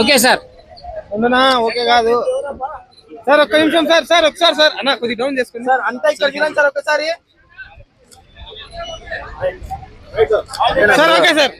Okay sir okay కాదు sir, ఒక్క నిమిషం సార్ ఒకసారి సార్ అన్న కొద్దిగా డౌన్ చేసుకోండి సార్. అంతా ఇక్కడ వినండి సార్ ఒక్కసారి సార్. Okay sir.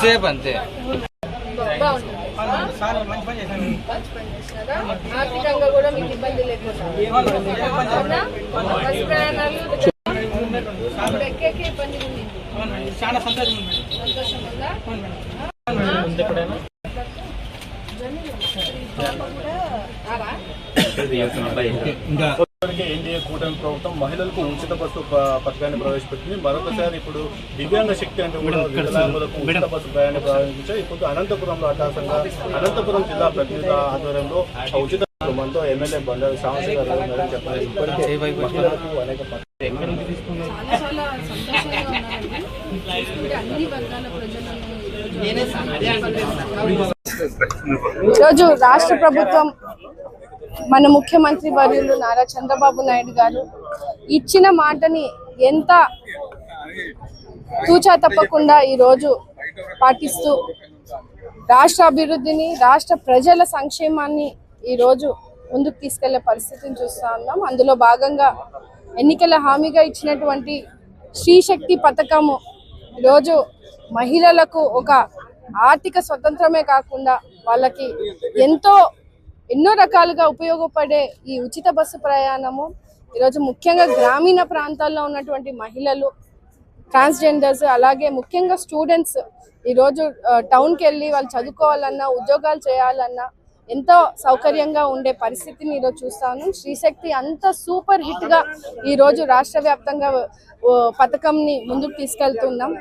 సేపు అంతే. ఆర్థికంగా కూడా మీకు ఇబ్బంది లేకుండా ఎక్కే ఇబ్బంది ఉంది. చాలా సంతోషం ఉందా? ఎన్డీఏ కూటమి ప్రభుత్వం మహిళలకు ఉచిత బస్సు పథకాన్ని ప్రవేశపెట్టింది. మరొకసారి ఇప్పుడు దివ్యాంగ శక్తి అంటే కూడా వికలాంగులకు ఉచిత బస్సు ప్రయాణం ప్రారంభించారు. ఇప్పుడు అనంతపురంలో అటాసంగా అనంతపురం జిల్లా ప్రతినిధుల ఆధ్వర్యంలో ఉచిత మనతో ఎమ్మెల్యే బండారు శ్రావణ్ గారు చెప్పారు. ఇప్పటికే మహిళలకు అనేక ఈరోజు రాష్ట్ర ప్రభుత్వం మన ముఖ్యమంత్రి వర్యులు నారా చంద్రబాబు నాయుడు గారు ఇచ్చిన మాటని ఎంత తూచా తప్పకుండా ఈరోజు పాటిస్తూ రాష్ట్ర అభివృద్ధిని, రాష్ట్ర ప్రజల సంక్షేమాన్ని ఈరోజు ముందుకు తీసుకెళ్లే పరిస్థితిని చూస్తూ ఉన్నాం. అందులో భాగంగా ఎన్నికల హామీగా ఇచ్చినటువంటి శ్రీశక్తి పథకము ఈరోజు మహిళలకు ఒక ఆర్థిక స్వతంత్రమే కాకుండా వాళ్ళకి ఎన్నో రకాలుగా ఉపయోగపడే ఈ ఉచిత బస్సు ప్రయాణము ఈరోజు ముఖ్యంగా గ్రామీణ ప్రాంతాల్లో ఉన్నటువంటి మహిళలు, ట్రాన్స్జెండర్స్, అలాగే ముఖ్యంగా స్టూడెంట్స్ ఈరోజు టౌన్కి వెళ్ళి వాళ్ళు చదువుకోవాలన్నా, ఉద్యోగాలు చేయాలన్నా ఎంతో సౌకర్యంగా ఉండే పరిస్థితిని ఈరోజు చూస్తాను. శ్రీశక్తి అంత సూపర్ హిట్గా ఈరోజు రాష్ట్ర వ్యాప్తంగా పథకంని ముందుకు తీసుకెళ్తున్నాం.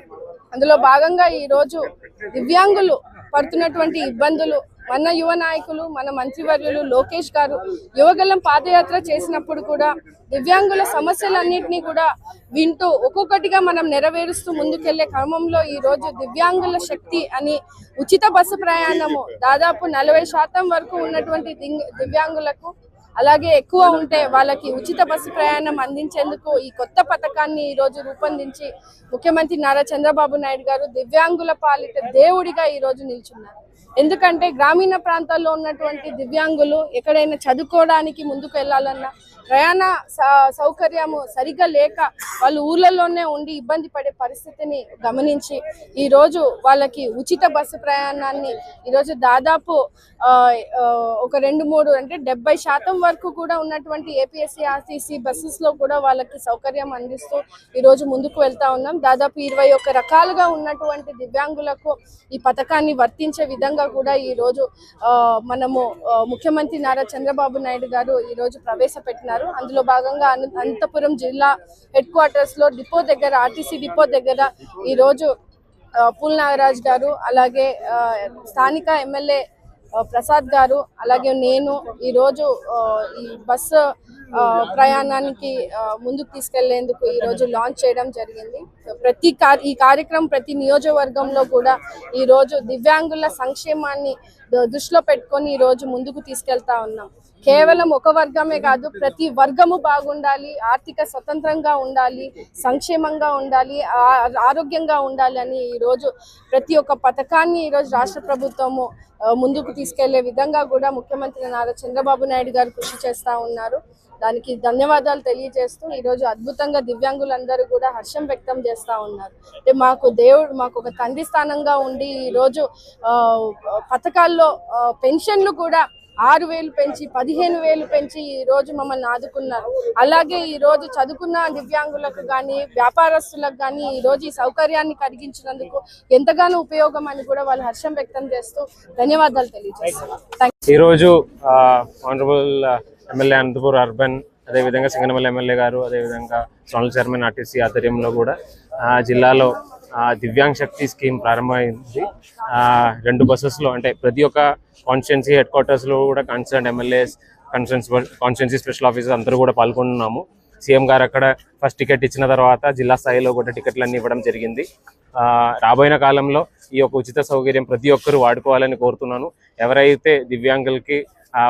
అందులో భాగంగా ఈరోజు దివ్యాంగులు పడుతున్నటువంటి ఇబ్బందులు మన యువ నాయకులు, మన మంత్రివర్యులు లోకేష్ గారు యువగలం పాదయాత్ర చేసినప్పుడు కూడా దివ్యాంగుల సమస్యలన్నింటినీ కూడా వింటూ ఒక్కొక్కటిగా మనం నెరవేరుస్తూ ముందుకెళ్లే క్రమంలో ఈరోజు దివ్యాంగుల శక్తి అని ఉచిత బస్సు ప్రయాణము దాదాపు 40% వరకు ఉన్నటువంటి దివ్యాంగులకు, అలాగే ఎక్కువ ఉంటే వాళ్ళకి ఉచిత బస్సు ప్రయాణం అందించేందుకు ఈ కొత్త పథకాన్ని ఈరోజు రూపొందించి ముఖ్యమంత్రి నారా చంద్రబాబు నాయుడు గారు దివ్యాంగుల పాలిట దేవుడిగా ఈరోజు నిల్చున్నారు. ఎందుకంటే గ్రామీణ ప్రాంతాల్లో ఉన్నటువంటి దివ్యాంగులు ఎక్కడైనా చదువుకోవడానికి ముందుకు వెళ్ళాలన్నా ప్రయాణ సౌకర్యము సరిగ్గా లేక వాళ్ళు ఊర్లలోనే ఉండి ఇబ్బంది పడే పరిస్థితిని గమనించి ఈరోజు వాళ్ళకి ఉచిత బస్సు ప్రయాణాన్ని ఈరోజు దాదాపు ఒక 2-3 అంటే 70% వరకు కూడా ఉన్నటువంటి ఏపీఎస్సీ ఆర్టీసీ బస్సెస్లో కూడా వాళ్ళకి సౌకర్యం అందిస్తూ ఈరోజు ముందుకు వెళ్తా ఉన్నాం. దాదాపు 21 రకాలుగా ఉన్నటువంటి దివ్యాంగులకు ఈ పథకాన్ని వర్తించే విధంగా కూడా ఈరోజు మనము ముఖ్యమంత్రి నారా చంద్రబాబు నాయుడు గారు ఈరోజు ప్రవేశపెట్టినారు. అందులో భాగంగా అనంతపురం జిల్లా హెడ్ క్వార్టర్స్ లో డిపో దగ్గర, ఆర్టీసీ డిపో దగ్గర ఈరోజు పూల్ నాగరాజ్ గారు, అలాగే స్థానిక ఎమ్మెల్యే ప్రసాద్ గారు, అలాగే నేను ఈరోజు ఈ బస్సు ప్రయాణానికి ముందుకు తీసుకెళ్లేందుకు ఈరోజు లాంచ్ చేయడం జరిగింది. ఈ కార్యక్రమం ప్రతి నియోజకవర్గంలో కూడా ఈరోజు దివ్యాంగుల సంక్షేమాన్ని దృష్టిలో పెట్టుకొని ఈరోజు ముందుకు తీసుకెళ్తా ఉన్నాం. కేవలం ఒక వర్గమే కాదు, ప్రతి వర్గము బాగుండాలి, ఆర్థిక స్వతంత్రంగా ఉండాలి, సంక్షేమంగా ఉండాలి, ఆరోగ్యంగా ఉండాలి అని ఈరోజు ప్రతి ఒక్క పథకాన్ని ఈరోజు రాష్ట్ర ప్రభుత్వము ముందుకు తీసుకెళ్లే విధంగా కూడా ముఖ్యమంత్రి నారా చంద్రబాబు నాయుడు గారు కృషి చేస్తూ ఉన్నారు. దానికి ధన్యవాదాలు తెలియజేస్తూ ఈరోజు అద్భుతంగా దివ్యాంగులందరూ కూడా హర్షం వ్యక్తం చేస్తూ ఉన్నారు. అంటే మాకు ఒక తండ్రి స్థానంగా ఉండి ఈరోజు పథకాల్లో పెన్షన్లు కూడా 6,000 పెంచి 15,000 పెంచి ఈ రోజు మమ్మల్ని ఆదుకున్నారు. అలాగే ఈ రోజు చదువుకున్న దివ్యాంగులకు కానీ వ్యాపారస్తులకు కానీ ఈ రోజు ఈ సౌకర్యాన్ని కలిగించినందుకు ఎంతగానో ఉపయోగం అని కూడా వాళ్ళు హర్షం వ్యక్తం చేస్తూ ధన్యవాదాలు తెలియజేస్తున్నారు. ఈరోజు ఆనరబుల్ ఎమ్మెల్యే అనంతపూర్ అర్బన్, అదేవిధంగా సింగనమల్లి ఎమ్మెల్యే గారు, అదేవిధంగా జోనల్ చైర్మన్ ఆర్టీసీ ఆధ్వర్యంలో కూడా జిల్లాలో దివ్యాంగ్ శక్తి స్కీమ్ ప్రారంభమైంది. 2 బస్సెస్లో అంటే ప్రతి ఒక్క కాన్స్టిట్యున్సీ హెడ్ క్వార్టర్స్లో కూడా concern MLAs, constituency special officer అందరూ కూడా పాల్గొన్నాము. సీఎం గారు అక్కడ ఫస్ట్ టికెట్ ఇచ్చిన తర్వాత జిల్లా స్థాయిలో కూడా టికెట్లన్నీ ఇవ్వడం జరిగింది. రాబోయే కాలంలో ఈ యొక్క ఉచిత సౌకర్యం ప్రతి ఒక్కరూ వాడుకోవాలని కోరుతున్నాను. ఎవరైతే దివ్యాంగులకి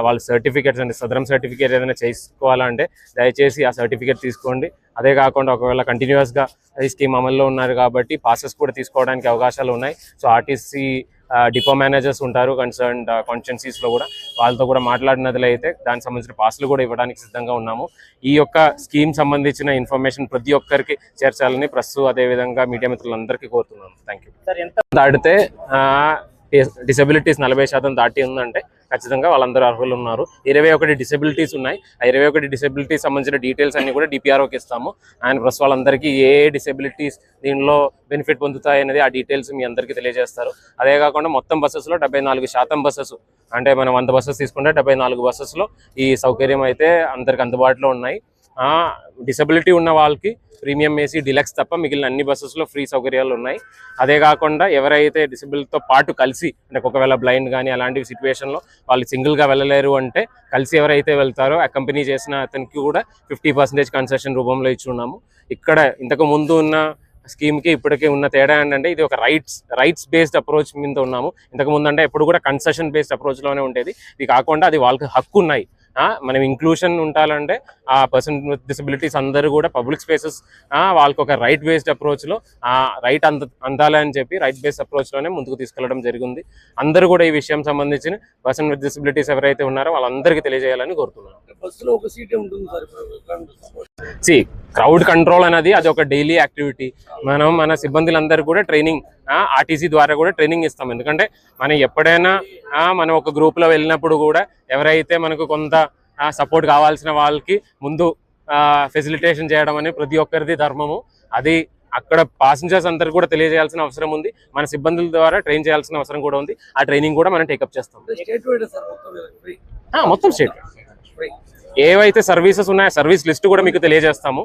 వాళ్ళ సర్టిఫికేట్స్ అంటే సదరం సర్టిఫికేట్ ఏదైనా చేసుకోవాలంటే దయచేసి ఆ సర్టిఫికేట్ తీసుకోండి. అదే కాకుండా ఒకవేళ కంటిన్యూస్గా ఈ స్కీమ్ అమల్లో ఉన్నారు కాబట్టి పాసెస్ కూడా తీసుకోవడానికి అవకాశాలు ఉన్నాయి. సో ఆర్టీసీ డిపో మేనేజర్స్ ఉంటారు కన్సర్న్డ్ కాన్స్టిట్యున్సీస్లో కూడా, వాళ్ళతో కూడా మాట్లాడినట్లయితే దానికి సంబంధించిన పాసులు కూడా ఇవ్వడానికి సిద్ధంగా ఉన్నాము. ఈ యొక్క స్కీమ్ సంబంధించిన ఇన్ఫర్మేషన్ ప్రతి ఒక్కరికి చేర్చాలని ప్రెస్ అదేవిధంగా మీడియా మిత్రులందరికీ కోరుతున్నాను. Thank you. దాటితే డిసెబిలిటీస్ 40% దాటి ఉందంటే ఖచ్చితంగా వాళ్ళందరూ అర్హులు ఉన్నారు. 21 డిసెబిలిటీస్ ఉన్నాయి. ఆ 21 డిసెబిలిటీస్ సంబంధించిన డీటెయిల్స్ అన్ని కూడా డిపిఆర్ఓకి ఇస్తాము. అండ్ ప్లస్ వాళ్ళందరికీ ఏ డిసెబిలిటీస్ దీనిలో బెనిఫిట్ పొందుతాయి అనేది ఆ డీటెయిల్స్ మీ అందరికీ తెలియజేస్తారు. అదే కాకుండా మొత్తం బస్సెస్లో 74% బస్సెస్ అంటే మనం 100 బస్సెస్ తీసుకుంటే 74 బస్సెస్లో ఈ సౌకర్యం అయితే అందరికి అందుబాటులో ఉన్నాయి. డిసెబిలిటీ ఉన్న వాళ్ళకి ప్రీమియం ఏసీ డిలక్స్ తప్ప మిగిలిన అన్ని బస్సెస్లో ఫ్రీ సౌకర్యాలు ఉన్నాయి. అదే కాకుండా ఎవరైతే డిసెబిలిటీతో పాటు కలిసి అంటే ఒకవేళ బ్లైండ్ కానీ అలాంటి సిచ్యువేషన్లో వాళ్ళు సింగిల్గా వెళ్ళలేరు అంటే కలిసి ఎవరైతే వెళ్తారో అకంపెనీ చేసిన అతనికి కూడా 50% కన్సెషన్ రూపంలో ఇచ్చి ఉన్నాము. ఇక్కడ ఇంతకు ముందు ఉన్న స్కీమ్కి ఇప్పటికే ఉన్న తేడా ఏంటంటే ఇది ఒక రైట్స్ బేస్డ్ అప్రోచ్ మీద ఉన్నాము. ఇంతకు ముందు అంటే ఎప్పుడు కూడా కన్సెషన్ బేస్డ్ అప్రోచ్లోనే ఉండేది. ఇది కాకుండా అది వాళ్ళకి హక్కు ఉన్నాయి. మనం ఇంక్లూషన్ ఉండాలంటే ఆ పర్సన్ విత్ డిసబిలిటీస్ అందరూ కూడా పబ్లిక్ స్పేసెస్ వాళ్ళకి ఒక రైట్ బేస్డ్ అప్రోచ్లో రైట్ అందాలని చెప్పి రైట్ బేస్డ్ అప్రోచ్లోనే ముందుకు తీసుకెళ్లడం జరిగింది. అందరూ కూడా ఈ విషయం సంబంధించిన పర్సన్ విత్ డిసబిలిటీస్ ఎవరైతే ఉన్నారో వాళ్ళందరికీ తెలియజేయాలని కోరుతున్నాను. క్రౌడ్ కంట్రోల్ అనేది అది ఒక డైలీ యాక్టివిటీ. మనం మన సిబ్బందులందరూ కూడా ట్రైనింగ్ ఆర్టీసీ ద్వారా కూడా ట్రైనింగ్ ఇస్తాం. ఎందుకంటే మనం ఎప్పుడైనా మనం ఒక గ్రూప్లో వెళ్ళినప్పుడు కూడా ఎవరైతే మనకు కొంత సపోర్ట్ కావాల్సిన వాళ్ళకి ముందు ఫెసిలిటేషన్ చేయడం అనేది ప్రతి ఒక్కరిది ధర్మము. అది అక్కడ ప్యాసింజర్స్ అందరు కూడా తెలియజేయాల్సిన అవసరం ఉంది. మన సిబ్బందుల ద్వారా ట్రైన్ చేయాల్సిన అవసరం కూడా ఉంది. ఆ ట్రైనింగ్ కూడా మనం టేకప్ చేస్తాం. మొత్తం స్టేట్ ఏవైతే సర్వీసెస్ ఉన్నాయో సర్వీస్ లిస్ట్ కూడా మీకు తెలియజేస్తాము.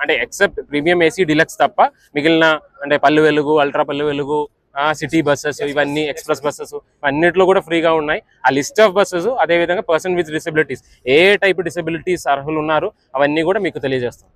అంటే ఎక్సెప్ట్ ప్రీమియం ఏసీ డిలక్స్ తప్ప మిగిలిన అంటే Palle Velugu, ultra Palle Velugu, city buses, ఇవన్నీ ఎక్స్ప్రెస్ బస్సెస్ అన్నిట్లో కూడా ఫ్రీగా ఉన్నాయి. ఆ లిస్ట్ ఆఫ్ బస్సెస్ అదేవిధంగా person with disabilities A type disabilities అర్హులు ఉన్నారు అవన్నీ కూడా మీకు తెలియజేస్తాం.